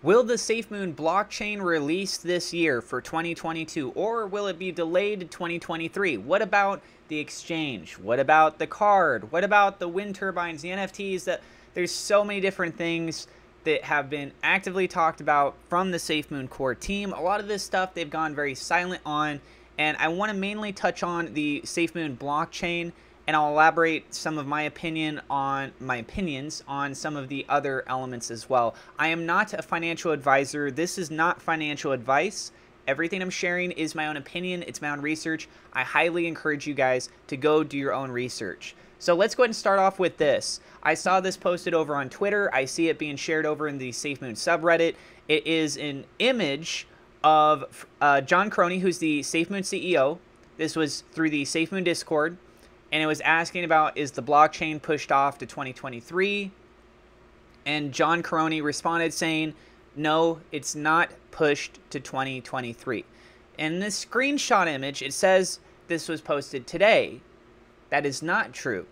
Will the SafeMoon blockchain release this year for 2022, or will it be delayed to 2023? What about the exchange? What about the card? What about the wind turbines, the NFTs? There's so many different things that have been actively talked about from the SafeMoon core team. A lot of this stuff they've gone very silent on, and I want to mainly touch on the SafeMoon blockchain, and I'll elaborate some of my opinions on some of the other elements as well. I am not a financial advisor. This is not financial advice. Everything I'm sharing is my own opinion. It's my own research. I highly encourage you guys to go do your own research. So let's go ahead and start off with this. I saw this posted over on Twitter. I see it being shared over in the SafeMoon subreddit. It is an image of John Crony, who's the SafeMoon CEO. This was through the SafeMoon Discord. And it was asking about, is the blockchain pushed off to 2023? And John Crony responded saying, no, it's not pushed to 2023. In this screenshot image, it says this was posted today. That is not true.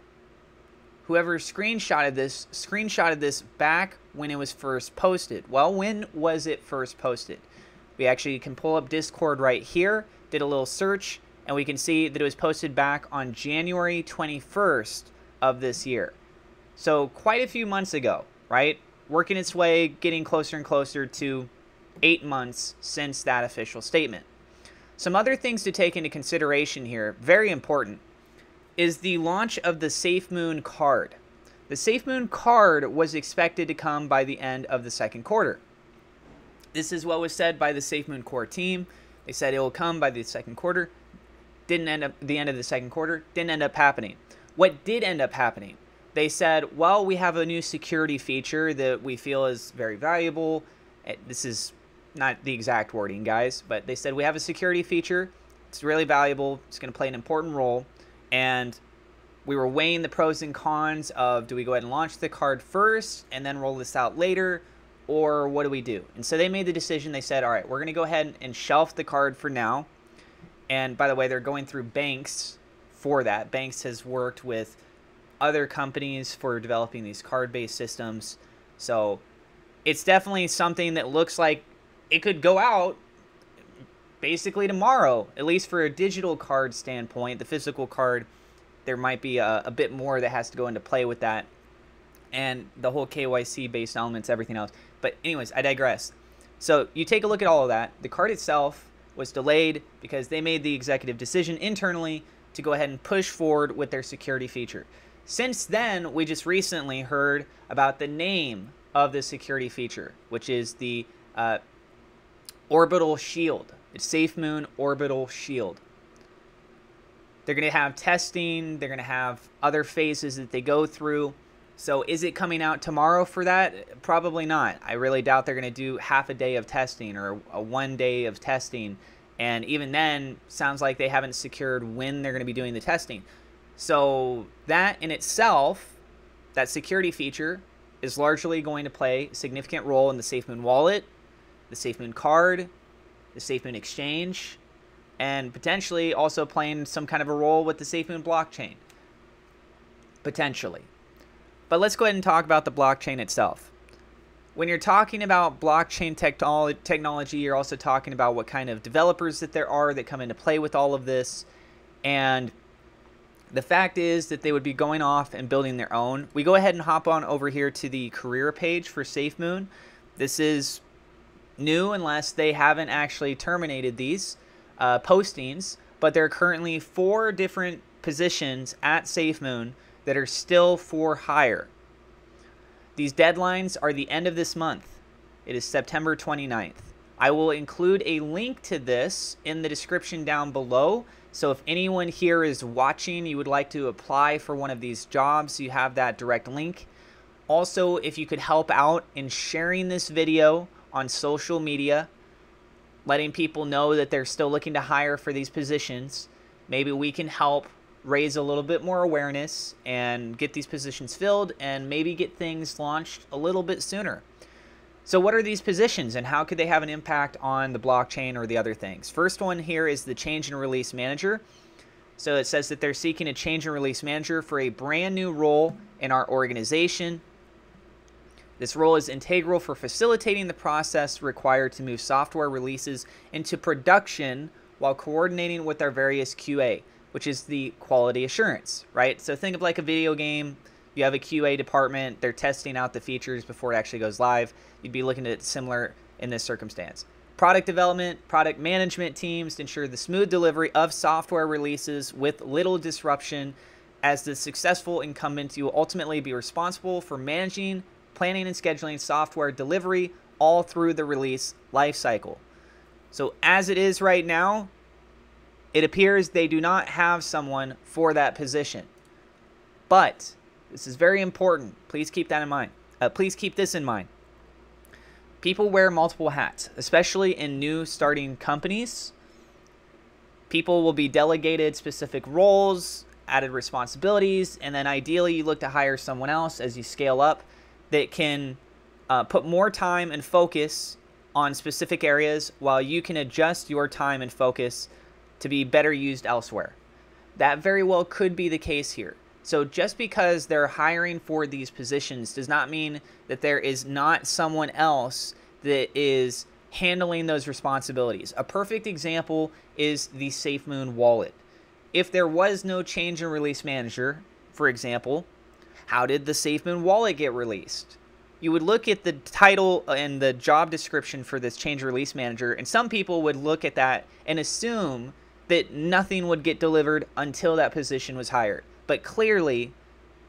Whoever screenshotted this back when it was first posted. Well, when was it first posted? We actually can pull up Discord right here, did a little search, and we can see that it was posted back on January 21st of this year. So quite a few months ago, right? Working its way, getting closer and closer to 8 months since that official statement. Some other things to take into consideration here, very important, is the launch of the SafeMoon card. The SafeMoon card was expected to come by the end of the second quarter. This is what was said by the SafeMoon core team. They said it will come by the second quarter. Didn't end up the end of the second quarter. Didn't end up happening. What did end up happening? They said, well, we have a new security feature that we feel is very valuable. This is not the exact wording, guys, but they said we have a security feature. It's really valuable. It's going to play an important role. And we were weighing the pros and cons of, do we go ahead and launch the card first and then roll this out later, or what do we do? And so they made the decision. They said, all right, we're going to go ahead and shelf the card for now. And by the way, they're going through Banks for that. Banks has worked with other companies for developing these card-based systems. So it's definitely something that looks like it could go out basically tomorrow, at least for a digital card standpoint. The physical card, there might be a bit more that has to go into play with that, and the whole KYC based elements, everything else. But anyways, I digress. So you take a look at all of that. The card itself was delayed because they made the executive decision internally to go ahead and push forward with their security feature. Since then, we just recently heard about the name of the security feature, which is the Orbital Shield. It's SafeMoon Orbital Shield. They're going to have testing. They're going to have other phases that they go through. So is it coming out tomorrow for that? Probably not. I really doubt they're going to do half a day of testing or a 1 day of testing. And even then, sounds like they haven't secured when they're going to be doing the testing. So that in itself, that security feature is largely going to play a significant role in the SafeMoon wallet, the SafeMoon card, the SafeMoon exchange, and potentially also playing some kind of a role with the SafeMoon blockchain. Potentially. But let's go ahead and talk about the blockchain itself. When you're talking about blockchain technology, you're also talking about what kind of developers that there are that come into play with all of this. And the fact is that they would be going off and building their own. We go ahead and hop on over here to the career page for SafeMoon. This is new unless they haven't actually terminated these postings, but there are currently 4 different positions at SafeMoon that are still for hire. These deadlines are the end of this month. It is September 29th. I will include a link to this in the description down below. So if anyone here is watching, you would like to apply for one of these jobs, you have that direct link. Also, if you could help out in sharing this video on social media, letting people know that they're still looking to hire for these positions, maybe we can help raise a little bit more awareness and get these positions filled and maybe get things launched a little bit sooner. So what are these positions and how could they have an impact on the blockchain or the other things? First one here is the change and release manager. So it says that they're seeking a change and release manager for a brand new role in our organization. This role is integral for facilitating the process required to move software releases into production while coordinating with our various QA, which is the quality assurance, right? So think of like a video game. You have a QA department. They're testing out the features before it actually goes live. You'd be looking at similar in this circumstance. Product development, product management teams to ensure the smooth delivery of software releases with little disruption. As the successful incumbent, you will ultimately be responsible for managing, planning, and scheduling software delivery all through the release lifecycle. So as it is right now, it appears they do not have someone for that position. But this is very important. Please keep that in mind. Please keep this in mind. People wear multiple hats, especially in new starting companies. People will be delegated specific roles, added responsibilities, and then ideally you look to hire someone else as you scale up that can put more time and focus on specific areas while you can adjust your time and focus to be better used elsewhere. That very well could be the case here. So just because they're hiring for these positions does not mean that there is not someone else that is handling those responsibilities. A perfect example is the SafeMoon wallet. If there was no change in release manager, for example, how did the SafeMoon wallet get released? You would look at the title and the job description for this change release manager, and some people would look at that and assume that nothing would get delivered until that position was hired. But clearly,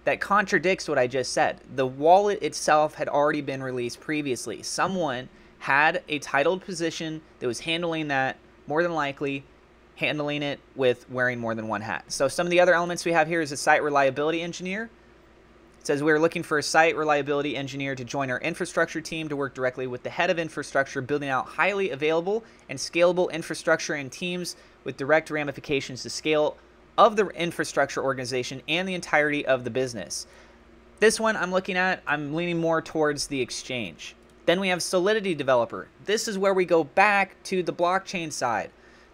that contradicts what I just said. The wallet itself had already been released previously. Someone had a titled position that was handling that, more than likely handling it with wearing more than one hat. So some of the other elements we have here is a site reliability engineer. It says we're looking for a site reliability engineer to join our infrastructure team to work directly with the head of infrastructure, building out highly available and scalable infrastructure and teams with direct ramifications to scale of the infrastructure organization and the entirety of the business. This one I'm looking at, I'm leaning more towards the exchange. Then we have Solidity Developer. This is where we go back to the blockchain side.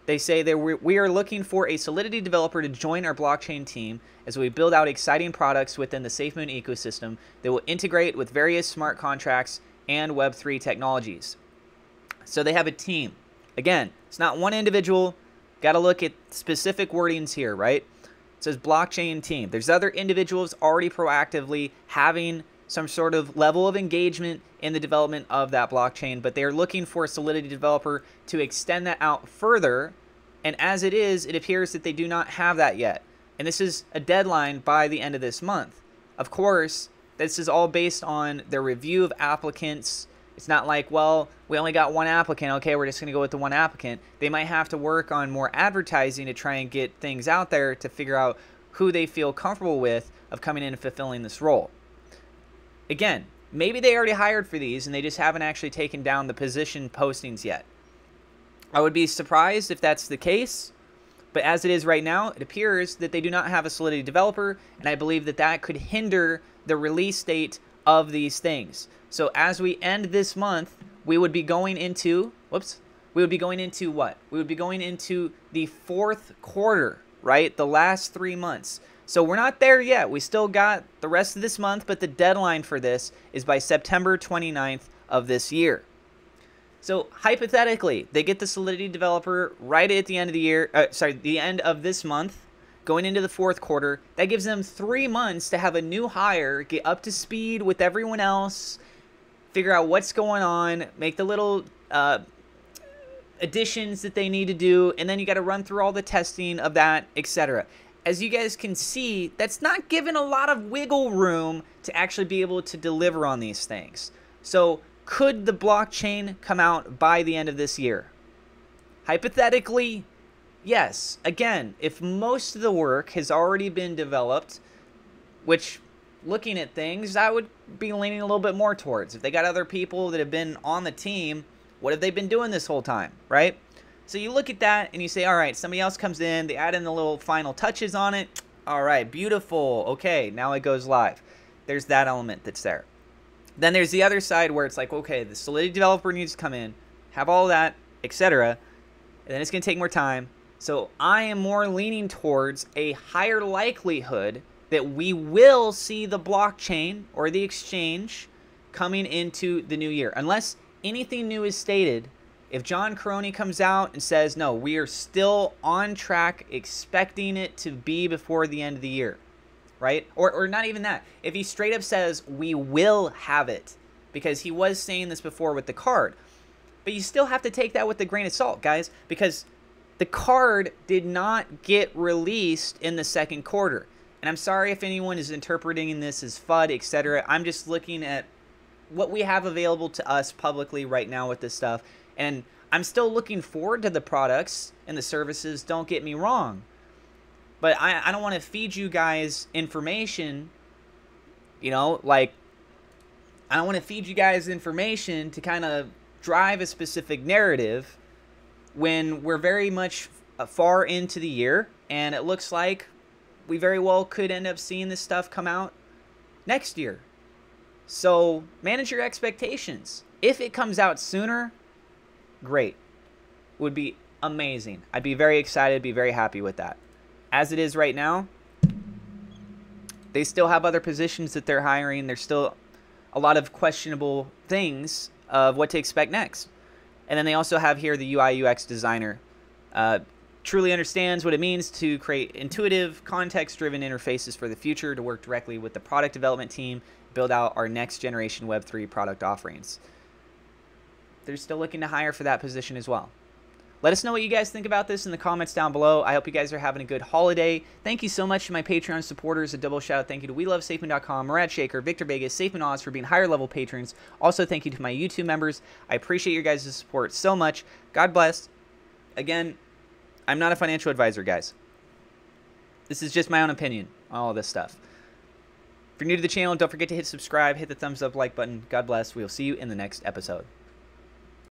They say that we are looking for a Solidity developer to join our blockchain team as we build out exciting products within the SafeMoon ecosystem that will integrate with various smart contracts and Web3 technologies. So they have a team. Again, it's not one individual. Got to look at specific wordings here, right? It says blockchain team. There's other individuals already proactively having some sort of level of engagement in the development of that blockchain, but they're looking for a Solidity developer to extend that out further. And as it is, it appears that they do not have that yet. And this is a deadline by the end of this month. Of course, this is all based on their review of applicants. It's not like, well, we only got one applicant. Okay, we're just going to go with the one applicant. They might have to work on more advertising to try and get things out there to figure out who they feel comfortable with of coming in and fulfilling this role. Again, maybe they already hired for these and they just haven't actually taken down the position postings yet. I would be surprised if that's the case, but as it is right now, it appears that they do not have a Solidity developer, and I believe that that could hinder the release date of these things. So as we end this month, we would be going into, we would be going into what? We would be going into the fourth quarter, right? The last 3 months. So we're not there yet. We still got the rest of this month, but the deadline for this is by September 29th of this year. So hypothetically, they get the Solidity developer right at the end of the year, the end of this month, going into the fourth quarter. That gives them 3 months to have a new hire, get up to speed with everyone else, figure out what's going on, make the little additions that they need to do, and then you got to run through all the testing of that, etc. As you guys can see, that's not given a lot of wiggle room to actually be able to deliver on these things. So could the blockchain come out by the end of this year? Hypothetically, yes. Again, if most of the work has already been developed, which looking at things, I would be leaning a little bit more towards. If they got other people that have been on the team, what have they been doing this whole time, right? So you look at that and you say, all right, somebody else comes in, they add in the little final touches on it. All right, beautiful. Okay, now it goes live. There's that element that's there. Then there's the other side where it's like, okay, the Solidity developer needs to come in, have all that, etc. And then it's going to take more time. So I am more leaning towards a higher likelihood that we will see the blockchain or the exchange coming into the new year. Unless anything new is stated, if John Caroni comes out and says, no, we are still on track, expecting it to be before the end of the year, right? Or not even that. If he straight up says, we will have it, because he was saying this before with the card. But you still have to take that with a grain of salt, guys, because the card did not get released in the second quarter. And I'm sorry if anyone is interpreting this as FUD, etc. I'm just looking at what we have available to us publicly right now with this stuff. And I'm still looking forward to the products and the services, don't get me wrong. But I don't want to feed you guys information, you know, like, I don't want to feed you guys information to kind of drive a specific narrative when we're very much far into the year, and it looks like we very well could end up seeing this stuff come out next year. So manage your expectations. If it comes out sooner, great. Would be amazing. I'd be very excited, be very happy with that. As it is right now, they still have other positions that they're hiring. There's still a lot of questionable things of what to expect next. And then they also have here the UI UX designer. Truly understands what it means to create intuitive, context-driven interfaces for the future to work directly with the product development team, build out our next generation Web3 product offerings. They're still looking to hire for that position as well. Let us know what you guys think about this in the comments down below. I hope you guys are having a good holiday. Thank you so much to my Patreon supporters. A double shout out thank you to WeLoveSafeMoon.com, Murad Shaker, Victor Vegas, SafeMoon Oz for being higher level patrons. Also, thank you to my YouTube members. I appreciate your guys' support so much. God bless. Again, I'm not a financial advisor, guys. This is just my own opinion on all of this stuff. If you're new to the channel, don't forget to hit subscribe, hit the thumbs up, like button. God bless. We will see you in the next episode.